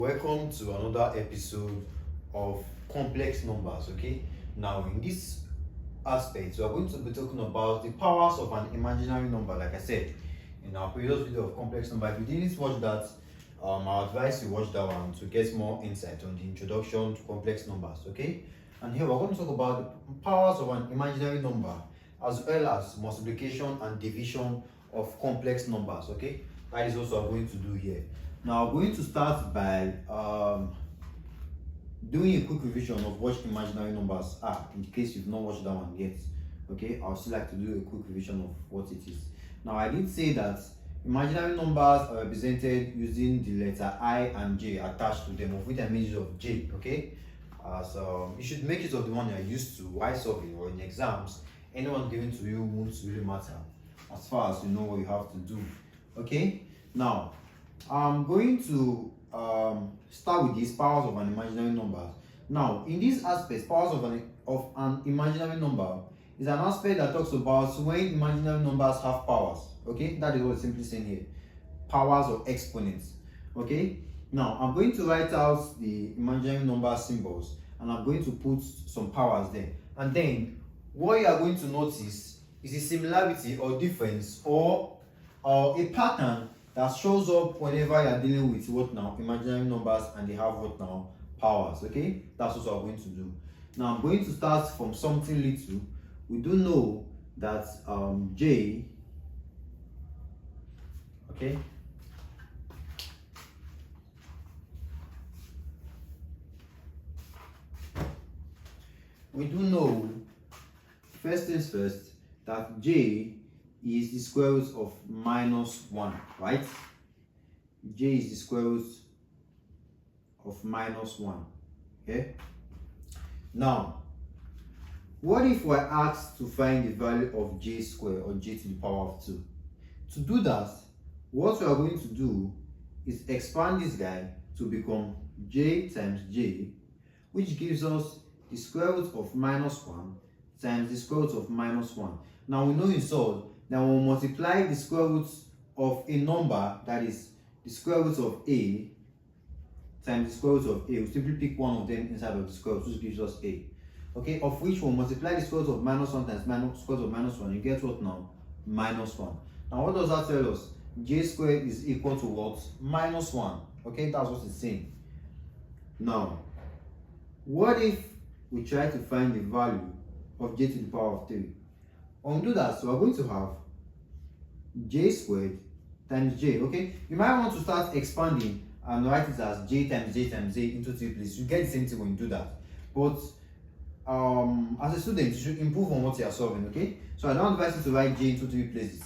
Welcome to another episode of complex numbers. Okay, now in this aspect, we are going to be talking about the powers of an imaginary number. Like I said in our previous video of complex number, if you didn't watch that, I advise you watch that one to get more insight on the introduction to complex numbers. Okay, and here we're going to talk about the powers of an imaginary number as well as multiplication and division of complex numbers. Okay, that is also what I'm going to do here. Now, I'm going to start by doing a quick revision of what imaginary numbers are, in case you've not watched that one yet. Okay, I would still like to do a quick revision of what it is. Now, I did say that imaginary numbers are represented using the letter I and J attached to them, of which I made use of J. Okay, so you should make use of the one you're used to while solving or in exams. Anyone given to you won't really matter as far as you know what you have to do. Okay, now I'm going to start with these powers of an imaginary number. Now, in this aspect, powers of an imaginary number is an aspect that talks about when imaginary numbers have powers. Okay, that is what it's simply saying here. Powers or exponents. Okay, now I'm going to write out the imaginary number symbols and I'm going to put some powers there. And then what you are going to notice is a similarity or difference or a pattern that shows up whenever you are dealing with what now imaginary numbers and they have what now powers. Okay, that's what I'm going to do. Now I'm going to start from something little. We do know that J, okay, we do know first things first that J is the square root of -1, right? J is the square root of -1. Okay. Now, what if we're asked to find the value of J squared or J to the power of 2? To do that, what we are going to do is expand this guy to become J times J, which gives us the square root of -1 times the square root of -1. Now we know in solve that we'll multiply the square root of a number, that is the square root of a times the square root of a. We'll simply pick one of them inside of the square root, which gives us a. Okay, of which we'll multiply the square root of -1 times square root of -1. You get what now? -1. Now what does that tell us? J squared is equal to what? -1. Okay, that's what it's saying. Now, what if we try to find the value of J to the power of 3? When we do that, so we're going to have J squared times J. Okay, you might want to start expanding and write it as J times J times J into 3 places. You get the same thing when you do that. But as a student, you should improve on what you are solving. Okay, so I don't advise you to write J into 3 places,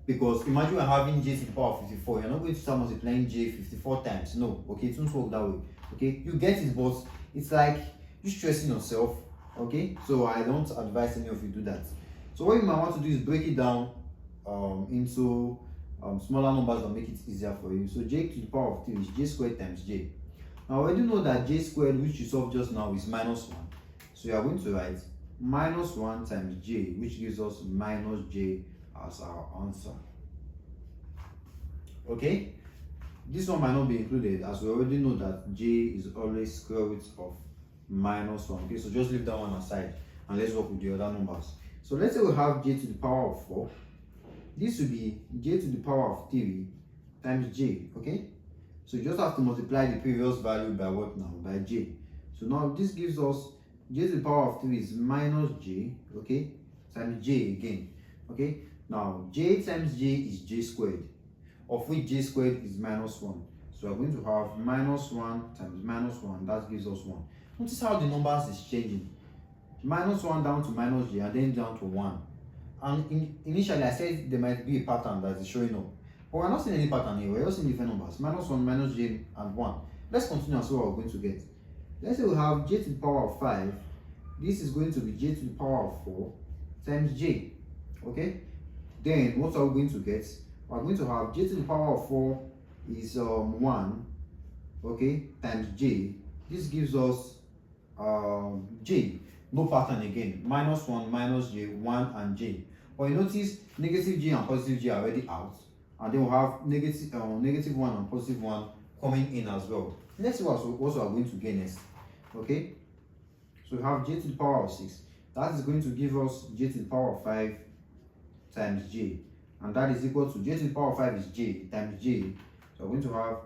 because imagine we're having J to the power of 54. You're not going to start multiplying J 54 times. No, okay, it won't work that way. Okay, you get it, but it's like you're stressing yourself. Okay, so I don't advise any of you do that. So what you might want to do is break it down into smaller numbers that make it easier for you. So J to the power of 3 is J squared times J. Now we already know that J squared, which you solved just now, is -1. So you are going to write -1 times J, which gives us -J as our answer. Okay, this one might not be included, as we already know that J is always square root of -1. Okay, so just leave that one aside and let's work with the other numbers. So let's say we have J to the power of 4. This will be J to the power of 3 times J. Okay, so you just have to multiply the previous value by what now? By J. So now this gives us J to the power of 3 is -J, okay, times J again. Okay, now J times J is J squared, of which J squared is -1. So we're going to have -1 times -1, that gives us 1. Notice how the numbers is changing. -1 down to -J and then down to 1. And initially I said there might be a pattern that is showing up, but we're not seeing any pattern here. We're just seeing different numbers: -1, -J, and 1. Let's continue and see what we're going to get. Let's say we have J to the power of 5. This is going to be J to the power of 4 times J. Okay, then what are we going to get? We're going to have J to the power of 4 is 1, okay, times J. This gives us J. No pattern again. -1, -J, 1, and J. But you notice negative J and positive J are already out. And then we'll have negative 1 and positive 1 coming in as well. Let's see what we are going to get next. Okay, so we have j to the power of 6. That is going to give us j to the power of 5 times j, and that is equal to j to the power of 5 is j times j. So we're going to have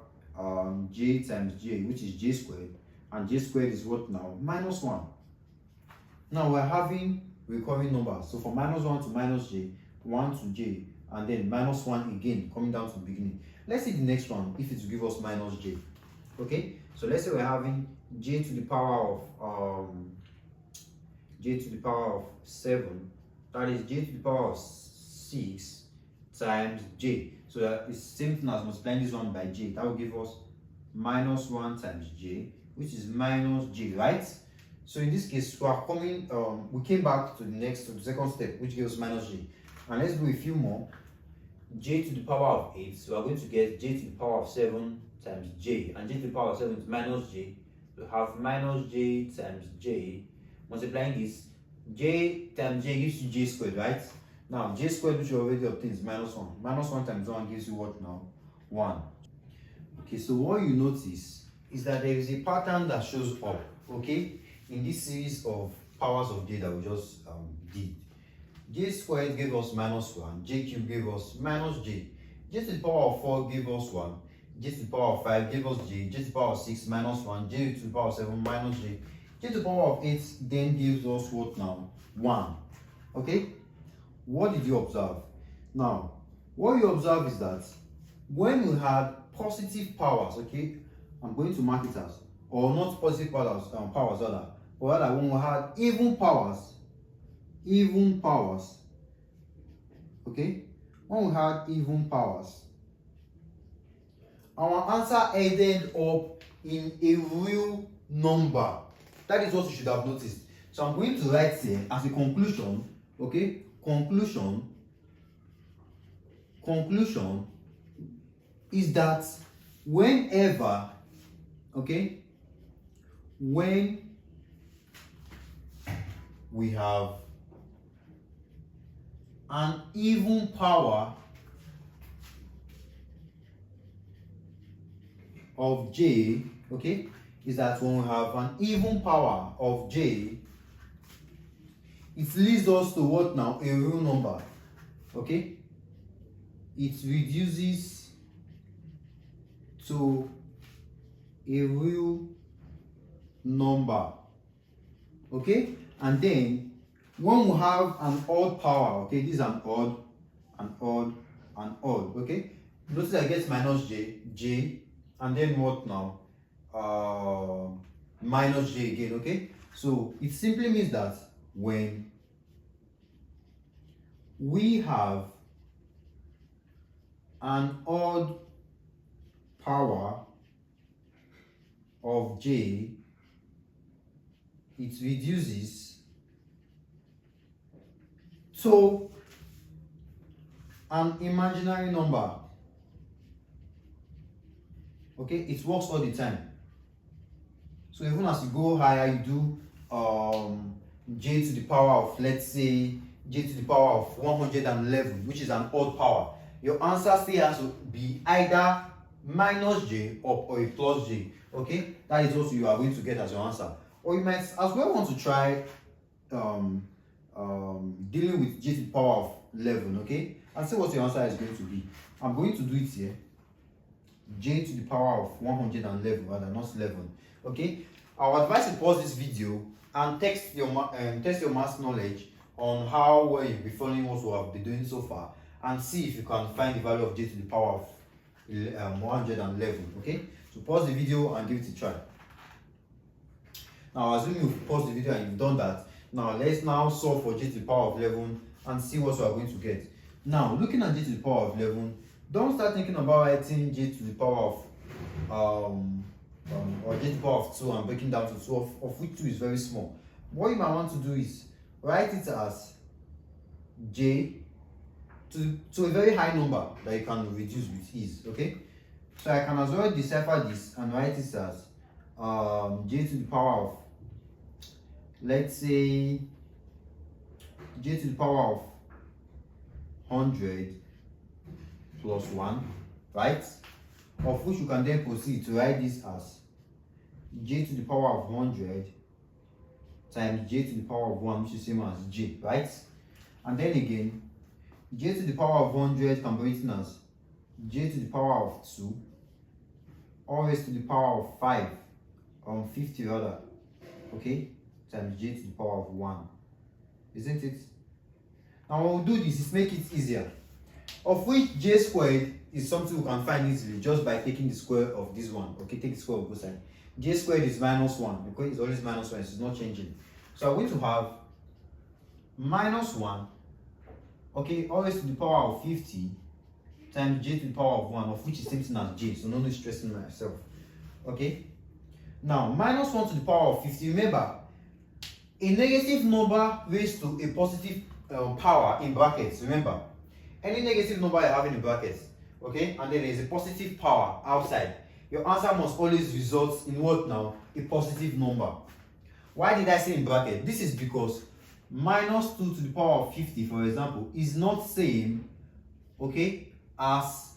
j times j, which is j squared, and j squared is what now? Minus 1. Now we're having recurring numbers. So from minus 1 to minus j, 1 to j, and then minus 1 again, coming down to the beginning. Let's see the next one, if it will give us minus j. Okay, so let's say we're having j to the power of 7. That is j to the power of 6 times j. So that is the same thing as multiplying this one by j. That will give us minus 1 times j, which is minus j, right? So in this case, we are coming. We came back to the second step, which gives minus j. And let's do a few more. J to the power of 8. So we are going to get j to the power of 7 times j, and j to the power of 7 is minus j. We have minus j times j. Multiplying this, j times j gives you j squared, right? Now j squared, which you already obtained, is minus 1. Minus 1 times 1 gives you what now? 1. Okay, so what you notice is that there is a pattern that shows up, okay, in this series of powers of j that we just did. J squared gave us minus 1, j cubed gave us minus j, j to the power of 4 gave us 1, j to the power of 5 gave us j, j to the power of 6 minus 1, j to the power of 7 minus j, j to the power of 8 then gives us what now? 1. Okay? What did you observe? Now, what you observe is that when we had positive powers, okay, I'm going to mark it as, or not positive powers, rather, but rather when we had even powers, okay, when we had even powers, our answer ended up in a real number. That is what you should have noticed. So I'm going to write here as a conclusion, okay, conclusion is that whenever, okay, when we have an even power of j, okay, is that when we have an even power of j, it leads us to what now? A real number, okay? It reduces to a real number, okay? And then when we have an odd power, okay, this is an odd, okay? Notice I get minus j, and then what now? Minus j again, okay? So it simply means that when we have an odd power of j, it reduces to an imaginary number. Okay, it works all the time. So even as you go higher, you do j to the power of, let's say, j to the power of 111, which is an odd power. Your answer still has to be either minus j or a plus j. Okay, that is what you are going to get as your answer. Or you might as well want to try dealing with j to the power of 11, okay, and see what your answer is going to be. I'm going to do it here. J to the power of 111, rather, not 11. Okay, I would advise you pause this video and test your math knowledge on how well you'll be following what we have been doing so far, and see if you can find the value of j to the power of 111. Okay, so pause the video and give it a try. Now, assuming you've paused the video and you've done that, now let's now solve for j to the power of 11 and see what we are going to get. Now, looking at j to the power of 11, don't start thinking about writing j to the power of or j to the power of 2 and breaking down to 2, of which 2 is very small. What you might want to do is write it as j to a very high number that you can reduce with ease. Okay, so I can as well decipher this and write it as j to the power of, let's say, j to the power of 100 plus 1, right? Of which you can then proceed to write this as j to the power of 100 times j to the power of 1, which is same as j, right? And then again, j to the power of 100 can be written as j to the power of 2, or raised to the power of 5, 50 rather, okay, times j to the power of 1, isn't it? Now when we do this, it makes it easier, of which j squared is something we can find easily just by taking the square of this one. Okay, take the square of both sides. J squared is -1 because it's always -1, so it's not changing. So I'm going to have -1, okay, always to the power of 50 times j to the power of 1, of which is same thing as j, so no need stressing myself. Okay, now -1 to the power of 50. Remember, a negative number raised to a positive power in brackets. Remember, any negative number you have in the brackets, okay, and then there's a positive power outside, your answer must always result in what now? A positive number. Why did I say in bracket? This is because -2 to the power of 50, for example, is not same, okay, as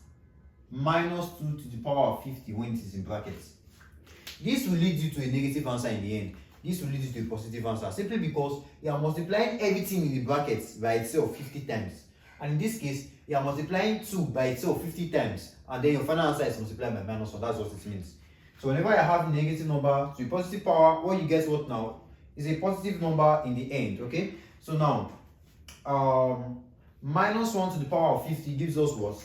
-2 to the power of 50 when it is in brackets. This will lead you to a negative answer in the end. This will lead you to a positive answer simply because you are multiplying everything in the brackets by itself 50 times. And in this case, you are multiplying 2 by itself 50 times, and then your final answer is multiplied by -1. That's what it means. So whenever you have a negative number to a positive power, what you get what now is a positive number in the end. Okay, so now -1 to the power of 50 gives us what?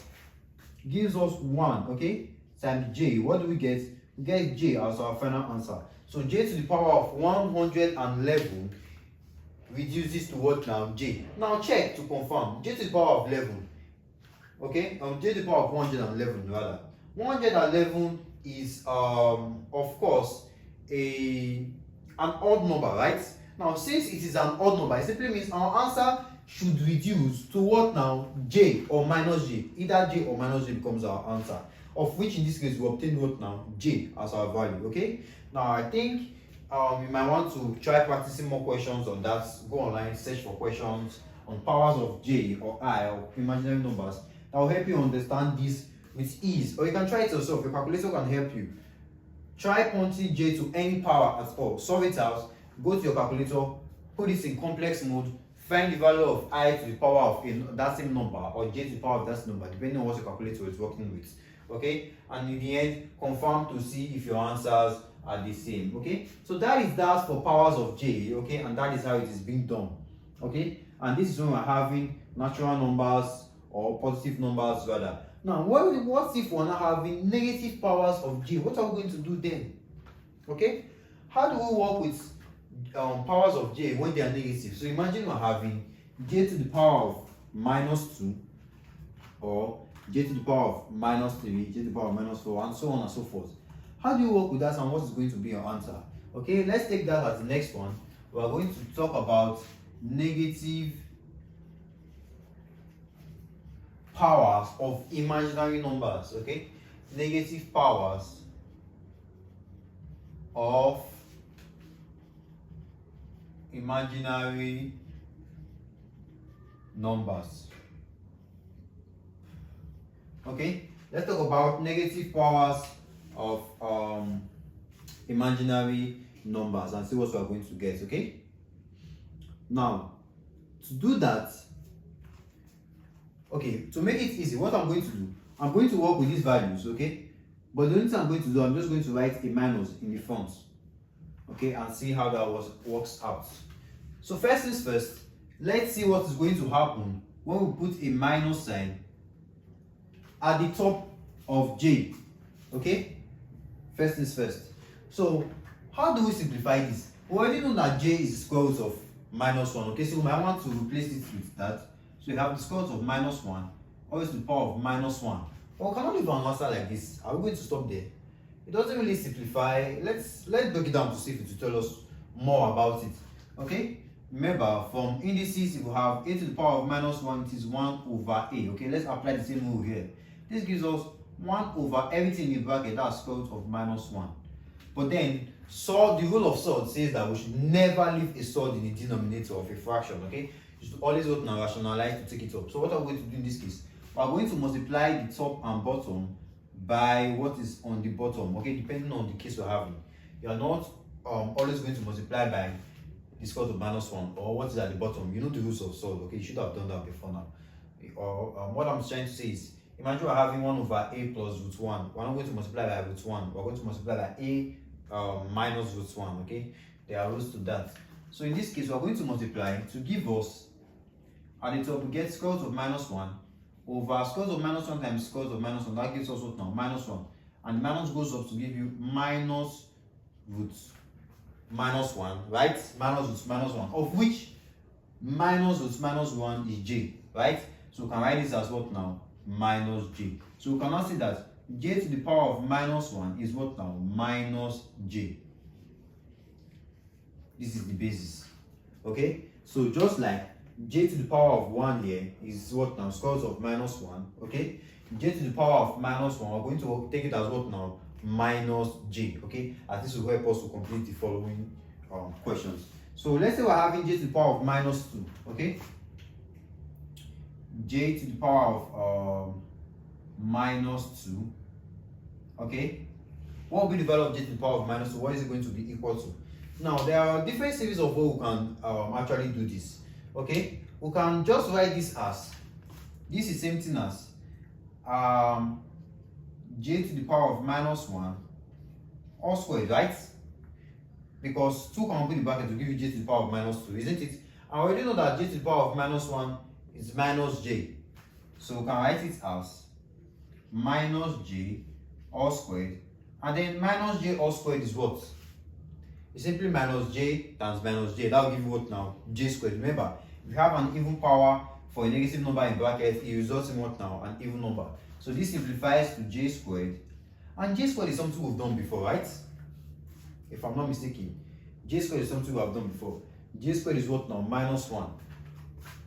Gives us 1, okay, times j. What do we get? We get j as our final answer. So j to the power of 111 reduces to what now? J. Now check to confirm. J to the power of 11, okay, j to the power of 111 rather. 111 is of course an odd number, right? Now since it is an odd number, it simply means our answer should reduce to what now? J or minus j. Either j or minus j becomes our answer, of which in this case we obtain what now? J as our value. Okay, now I think you might want to try practicing more questions on that. Go online, search for questions on powers of j or I or imaginary numbers that will help you understand this with ease, or you can try it yourself. Your calculator can help you. Try punching j to any power at all, solve it out, go to your calculator, put it in complex mode, find the value of I to the power of that same number, or j to the power of that number, depending on what your calculator is working with. Okay, and in the end, confirm to see if your answers are the same. Okay, so that is that for powers of j. Okay, and that is how it is being done. Okay, and this is when we're having natural numbers or positive numbers rather. Now, what if we're not having negative powers of j? What are we going to do then? Okay, how do we work with powers of j when they are negative? So imagine we're having j to the power of -2, or j to the power of -3, j to the power of -4, and so on and so forth. How do you work with that, and what is going to be your answer? Okay, let's take that as the next one. We are going to talk about negative powers of imaginary numbers. Okay, negative powers of imaginary numbers. Okay, let's talk about negative powers of imaginary numbers and see what we are going to get. Okay, now to do that, okay, to make it easy, what I'm going to do, I'm going to work with these values. Okay, but the only thing I'm going to do, I'm just going to write a minus in the front, okay, and see how that works out. So first things first, let's see what is going to happen when we put a minus sign at the top of j. Okay, first things first. So how do we simplify this? We already know that j is the square root of -1. Okay, so we might want to replace it with that. So you have the square root of -1, always to the power of -1. But we cannot leave an answer like this. Are we going to stop there? It doesn't really simplify. Let's break it down to see if it will tell us more about it. Okay, remember from indices, if we have a to the power of -1, it is 1 over a. Okay, let's apply the same rule here. This gives us 1 over everything in the bracket, that's square root of -1. But then the rule of sort says that we should never leave a sort in the denominator of a fraction. Okay, you should always go to rationalize to take it up. So what are we going to do in this case? We are going to multiply the top and bottom by what is on the bottom. Okay, depending on the case we're having. you are not always going to multiply by the square root of minus 1 or what is at the bottom. You know the rules of solve. Okay, you should have done that before now. Or what I'm trying to say is, imagine we're having 1 over a plus root 1. We're not going to multiply by root 1. We're going to multiply by a minus root 1. Okay, there are rules to that. So in this case, we're going to multiply to give us at the top we get square root of minus 1 over square root of minus 1 times square root of minus 1. That gives us what now? Minus 1. And minus goes up to give you minus root minus 1, right? Minus root minus 1, of which minus root minus 1 is j, right? So we can write this as what now? Minus j. So we can now see that j to the power of minus 1 is what now? Minus j. This is the basis. Okay? So just like j to the power of 1 here is what now? Square root of minus 1. Okay? J to the power of minus 1, we're going to take it as what now? Minus j. Okay? And this will help us to complete the following questions. So let's say we're having j to the power of minus 2. Okay? J to the power of minus 2. Okay? What will be the value of j to the power of minus 2? What is it going to be equal to? Now, there are different series of ways we can actually do this. Okay? We can just write this as, this is same thing as j to the power of minus 1 all squared, right? Because 2 can open the bracket to give you j to the power of minus 2, isn't it? I already know that j to the power of minus 1 is minus j. So we can write it as minus j all squared. And then minus j all squared is what? It's simply minus j times minus j. That will give you what now? J squared. Remember, if you have an even power for a negative number in bracket, it results in what now? An even number. So this simplifies to j squared. And j squared is something we've done before, right? If I'm not mistaken, j squared is something we have done before. J squared is what now? Minus 1.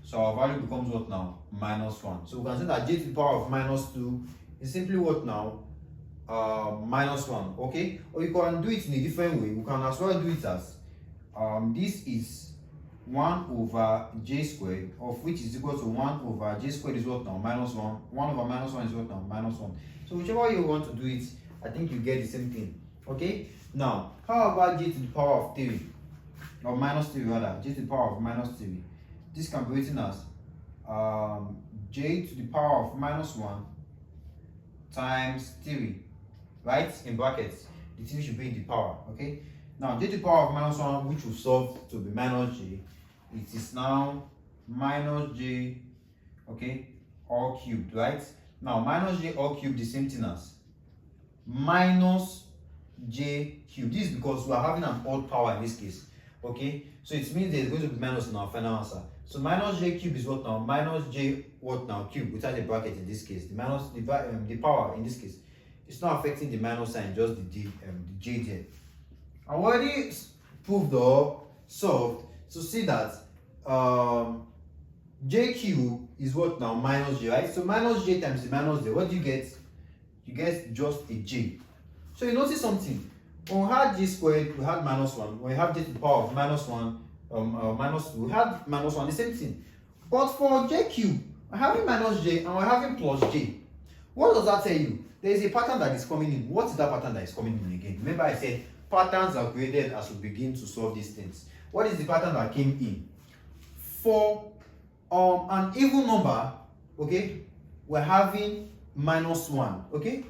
So our value becomes what now? Minus 1. So we can say that j to the power of minus 2 is simply what now? Minus 1. Okay? Or you can do it in a different way. We can as well do it as this is 1 over j squared, of which is equal to 1 over j squared is what now? Minus 1. 1 over minus 1 is what now? Minus 1. So whichever way you want to do it, I think you get the same thing. Okay? Now, how about j to the power of 3? Or minus 3 rather. J to the power of minus 3. This can be written as j to the power of minus 1 times 3. Right? In brackets. The 3 should be in the power. Okay? Now, j to the power of minus 1, which will solve to be minus j, it is now minus j, okay, all cubed, right? Now, minus j all cubed, the same thing as minus j cubed. This is because we are having an odd power in this case, okay? So it means there's going to be minus in our final answer. So minus j cubed is what now? Minus j what now? Cube, without a bracket in this case. The power in this case. It's not affecting the minus sign, just the j there. I already proved or solved to see that j cube is what now? Minus j, right? So minus j times the minus j, what do you get? You get just a j. So you notice something. When we had j squared, we had minus 1. When we have j to the power of minus 1, minus 2, we had minus 1, the same thing. But for j cube, we're having minus j and we're having plus j. What does that tell you? There is a pattern that is coming in. What is that pattern that is coming in again? Remember I said patterns are created as we begin to solve these things. What is the pattern that came in? For an even number, okay, we're having minus 1, okay?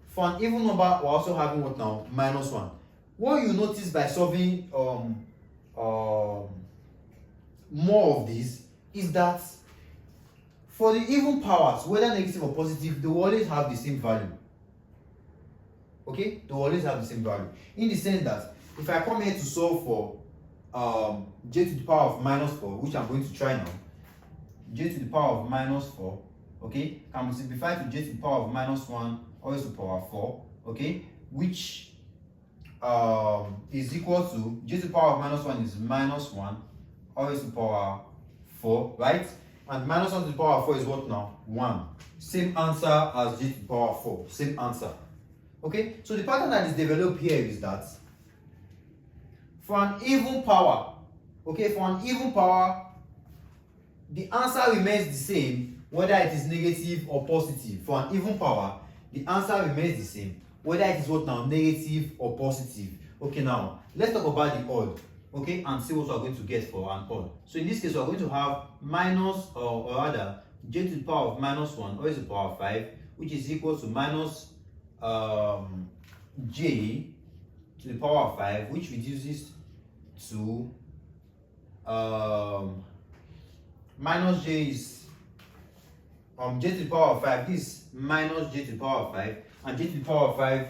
For an even number, we're also having what now? Minus 1. What you notice by solving more of these is that for the even powers, whether negative or positive, they will always have the same value. Okay? They will always have the same value. In the sense that if I come here to solve for j to the power of minus 4, which I'm going to try now, j to the power of minus 4, okay, can be simplified to j to the power of minus 1 always to the power 4, okay, which is equal to j to the power of minus 1 is minus 1 always to the power 4, right? And minus 1 to the power 4 is what now? 1. Same answer as j to the power 4. Same answer. Okay? So the pattern that is developed here is that for an even power, okay, for an even power, the answer remains the same whether it is negative or positive. For an even power, the answer remains the same whether it is what now? Negative or positive. Okay, now let's talk about the odd, okay, and see what we're going to get for an odd. So in this case, we're going to have minus, or rather, j to the power of minus 1 raised to the power of 5, which is equal to minus j to the power of 5, which reduces to minus j is j to the power of 5. This is minus j to the power of 5, and j to the power of 5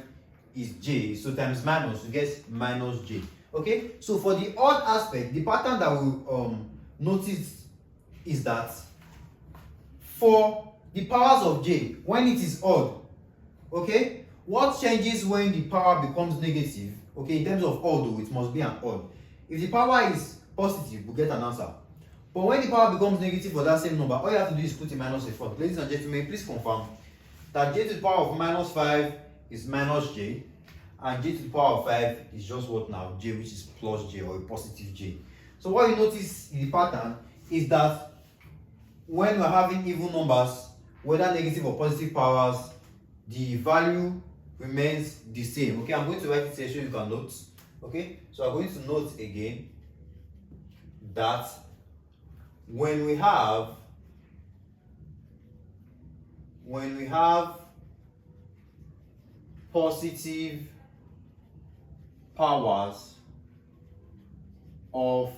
is j, so times minus you get minus j. Okay, so for the odd aspect, the pattern that we notice is that for the powers of j, when it is odd, okay, what changes when the power becomes negative? Okay, in terms of odd, though, it must be an odd. If the power is positive, we get an answer. But when the power becomes negative for that same number, all you have to do is put a minus in front. Ladies and gentlemen, please confirm that j to the power of minus 5 is minus j, and j to the power of 5 is just what now? J, which is plus j, or a positive j. So what you notice in the pattern is that when we're having even numbers, whether negative or positive powers, the value remains the same. Okay, I'm going to write it here so you can note. Okay, so I'm going to note again that when we have positive powers of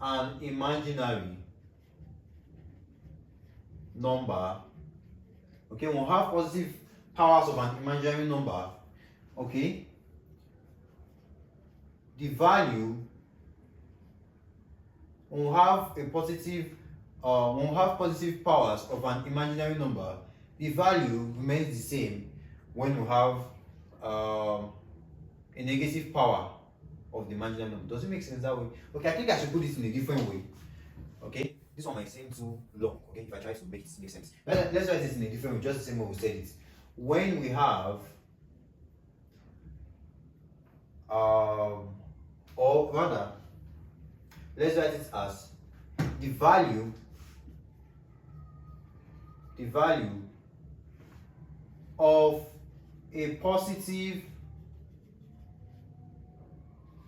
an imaginary number, okay, we'll have positive powers of an imaginary number, okay, the value, we'll have positive powers of an imaginary number, the value remains the same when we have a negative power of the imaginary number. Does it make sense that way? Okay, I think I should put this in a different way. Okay, this one might seem too long. Okay, if I try to make it make sense, let's write this in a different way, just the same way we said it. When we have or rather, let's write it as the value of a positive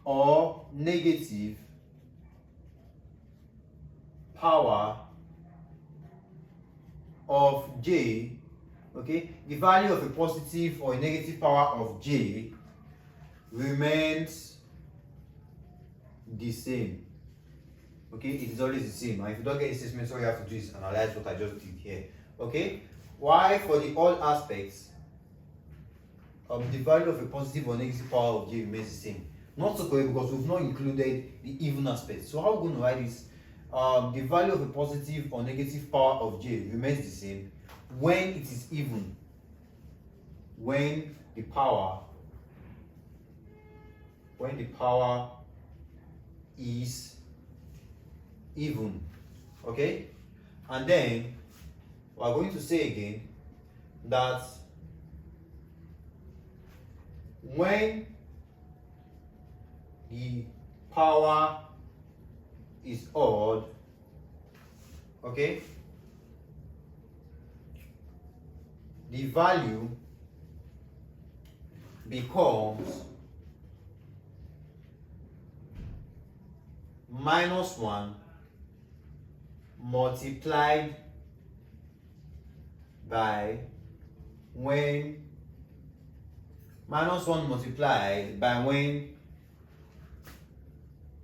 or negative power of j, okay, the value of a positive or a negative power of j remains the same. Okay, it is always the same. And if you don't get a statement, all you have to do is analyze what I just did here. Okay, why for the all aspects the value of a positive or negative power of j remains the same. Not so correct because we've not included the even aspect. So how are we going to write this? The value of a positive or negative power of j remains the same when it is even. When the power is even. Okay? And then we are going to say again that when the power is odd, okay, the value becomes minus 1 multiplied by when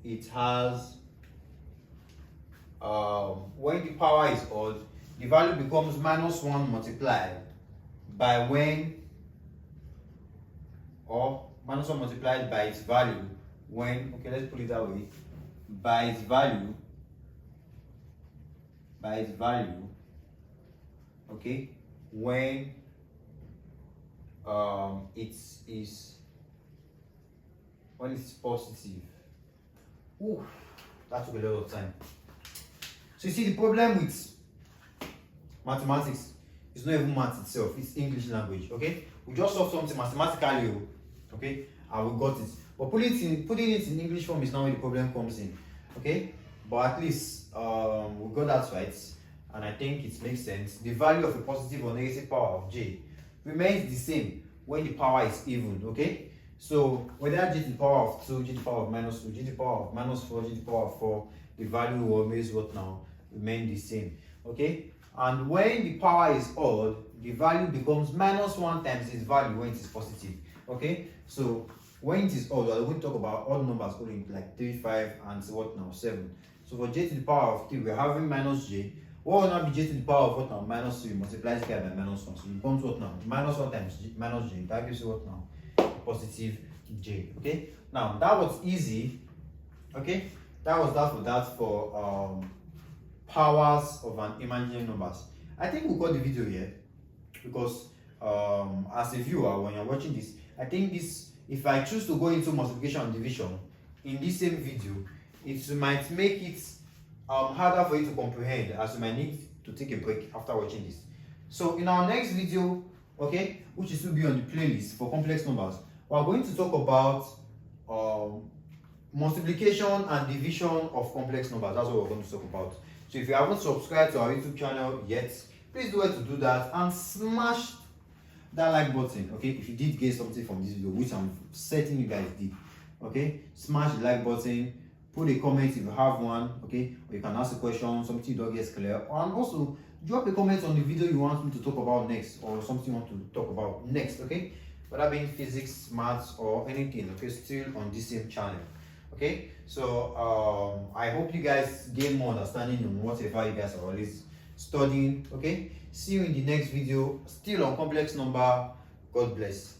it has when the power is odd, the value becomes minus 1 multiplied by when, or minus 1 multiplied by its value when, okay, let's put it that way, by its value, okay, when it's positive. Ooh, that took a lot of time. So you see, the problem with mathematics is not even math itself, it's English language. Okay, we just solved something mathematically, okay, and we got it. But putting it in English form is now where the problem comes in. Okay, but at least we got that right, and I think it makes sense. The value of a positive or negative power of j remains the same when the power is even. Okay, So whether j to the power of 2, j to the power of minus 2, j to the power of minus 4, j to the power of 4, the value will always what now? Remain the same. Okay? And when the power is odd, the value becomes minus 1 times its value when it is positive. Okay? So when it is odd, we're going to talk about odd numbers only like 3, 5, and what now? 7. So for j to the power of 3, we're having minus j. What will now be j to the power of what now? Minus 3 multiplies by minus 1. So it becomes what now? Minus 1 times j, minus j. That gives you what now? Positive j. Okay? Now that was easy. Okay? That was that for powers of an imaginary numbers. I think we'll cut the video here because as a viewer, when you're watching this, I think this, if I choose to go into multiplication and division in this same video, it might make it harder for you to comprehend, as you might need to take a break after watching this. So in our next video, okay, which is to be on the playlist for complex numbers, we're going to talk about multiplication and division of complex numbers. That's what we're going to talk about. So if you haven't subscribed to our YouTube channel yet, please do it to do that and smash that like button. Okay, if you did get something from this video, which I'm certain you guys did, okay, smash the like button, put a comment if you have one, okay, or you can ask a question, something you don't get clear, and also drop a comment on the video you want me to talk about next, or something you want to talk about next. Okay, whether being physics, maths, or anything, okay, still on this same channel. Okay, so I hope you guys gain more understanding on whatever you guys are always studying. Okay, see you in the next video, still on complex number. God bless.